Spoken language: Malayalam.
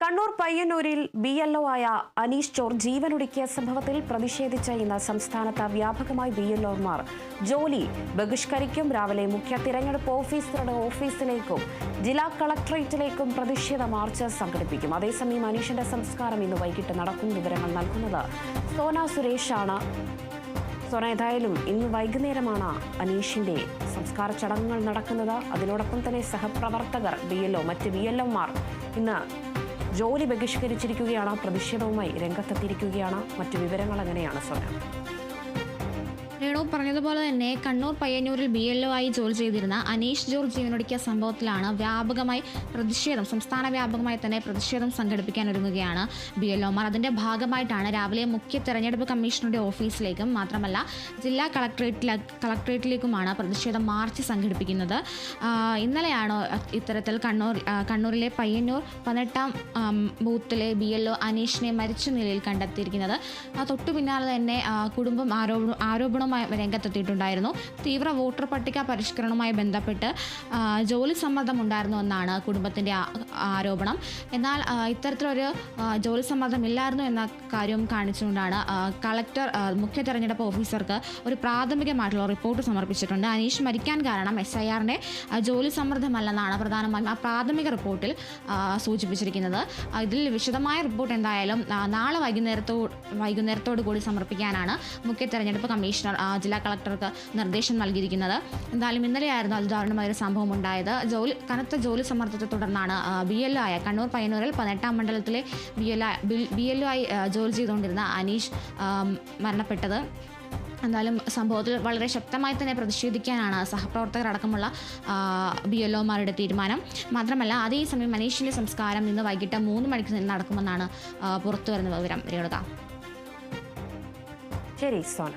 കണ്ണൂർ പയ്യന്നൂരിൽ BLO ആയ അനീഷ് ജോർജ് ജീവനൊടുക്കിയ സംഭവത്തിൽ പ്രതിഷേധിച്ച ഇന്ന് സംസ്ഥാനത്ത് വ്യാപകമായി BLOമാർ ജോലി ബഹിഷ്കരിക്കും. രാവിലെ മുഖ്യ തിരഞ്ഞെടുപ്പ് ഓഫീസറുടെ ഓഫീസിലേക്കും ജില്ലാ കളക്ടറേറ്റിലേക്കും പ്രതിഷേധ മാർച്ച് സംഘടിപ്പിക്കും. അതേസമയം അനീഷിന്റെ സംസ്കാരം ഇന്ന് വൈകിട്ട് നടക്കും. വിവരങ്ങൾ നൽകുന്നത് സോന സുരേഷാണ്. സോന, ഏതായാലും ഇന്ന് വൈകുന്നേരമാണ് അനീഷിന്റെ സംസ്കാര ചടങ്ങുകൾ നടക്കുന്നത്. അതിനോടൊപ്പം തന്നെ സഹപ്രവർത്തകർ മറ്റ് BLOമാർ ഇന്ന് ജോലി ബഹിഷ്കരിച്ചിരിക്കുകയാണ്. പ്രതിഷേധവുമായി രംഗത്തെത്തിയിരിക്കുകയാണ്. മറ്റു വിവരങ്ങൾ എങ്ങനെയാണ് സോന? രേണു പറഞ്ഞതുപോലെ തന്നെ കണ്ണൂർ പയ്യന്നൂരിൽ BLO ആയി ജോലി ചെയ്തിരുന്ന അനീഷ് ജോർജ് ജീവനൊടുക്കിയ സംഭവത്തിലാണ് വ്യാപകമായി സംസ്ഥാന വ്യാപകമായി തന്നെ പ്രതിഷേധം സംഘടിപ്പിക്കാൻ ഒരുങ്ങുകയാണ് BLOമാർ. അതിൻ്റെ ഭാഗമായിട്ടാണ് രാവിലെ മുഖ്യ തെരഞ്ഞെടുപ്പ് കമ്മീഷണറുടെ ഓഫീസിലേക്കും മാത്രമല്ല ജില്ലാ കളക്ടറേറ്റിലേക്കുമാണ് പ്രതിഷേധ മാർച്ച് സംഘടിപ്പിക്കുന്നത്. ഇന്നലെയാണ് ഇത്തരത്തിൽ കണ്ണൂരിലെ പയ്യന്നൂർ 18-ാം ബൂത്തിലെ BLO അനീഷിനെ മരിച്ച നിലയിൽ കണ്ടെത്തിയിരിക്കുന്നത്. തൊട്ടു പിന്നാലെ തന്നെ കുടുംബം ആരോപണം രംഗത്തെത്തിയിട്ടുണ്ടായിരുന്നു. തീവ്ര വോട്ടർ പട്ടിക പരിഷ്കരണവുമായി ബന്ധപ്പെട്ട് ജോലി സമ്മർദ്ദം ഉണ്ടായിരുന്നു എന്നാണ് കുടുംബത്തിൻ്റെ ആരോപണം. എന്നാൽ ഇത്തരത്തിലൊരു ജോലി സമ്മർദ്ദം ഇല്ലായിരുന്നു എന്ന കാര്യം കാണിച്ചുകൊണ്ടാണ് കളക്ടർ മുഖ്യ തെരഞ്ഞെടുപ്പ് ഓഫീസർക്ക് ഒരു പ്രാഥമികമായിട്ടുള്ള റിപ്പോർട്ട് സമർപ്പിച്ചിട്ടുണ്ട്. അനീഷ് മരിക്കാൻ കാരണം SIRന്റെ ജോലി സമ്മർദ്ദമല്ലെന്നാണ് പ്രധാനമായും ആ പ്രാഥമിക റിപ്പോർട്ടിൽ സൂചിപ്പിച്ചിരിക്കുന്നത്. ഇതിൽ വിശദമായ റിപ്പോർട്ട് എന്തായാലും നാളെ വൈകുന്നേരത്തോടു കൂടി സമർപ്പിക്കാനാണ് മുഖ്യ തെരഞ്ഞെടുപ്പ് കമ്മീഷണർ ജില്ലാ കളക്ടർക്ക് നിർദ്ദേശം നൽകിയിരിക്കുന്നത്. എന്തായാലും ഇന്നലെയായിരുന്നു അതിദാരുണമായൊരു സംഭവം ഉണ്ടായത്. കനത്ത ജോലി സമ്മർദ്ദത്തെ തുടർന്നാണ് BLO ആയ കണ്ണൂർ പയ്യന്നൂരിൽ 18-ാം മണ്ഡലത്തിലെ BLO ആയി ജോലി ചെയ്തുകൊണ്ടിരുന്ന അനീഷ് മരണപ്പെട്ടത്. എന്തായാലും സംഭവത്തിൽ വളരെ ശക്തമായി തന്നെ പ്രതിഷേധിക്കാനാണ് സഹപ്രവർത്തകരടക്കമുള്ള BLOമാരുടെ തീരുമാനം. മാത്രമല്ല അതേസമയം അനീഷിൻ്റെ സംസ്കാരം ഇന്ന് വൈകിട്ട് 3 മണിക്ക് നടക്കുമെന്നാണ് പുറത്തുവരുന്ന വിവരം. രേണുക. ശരി സോന.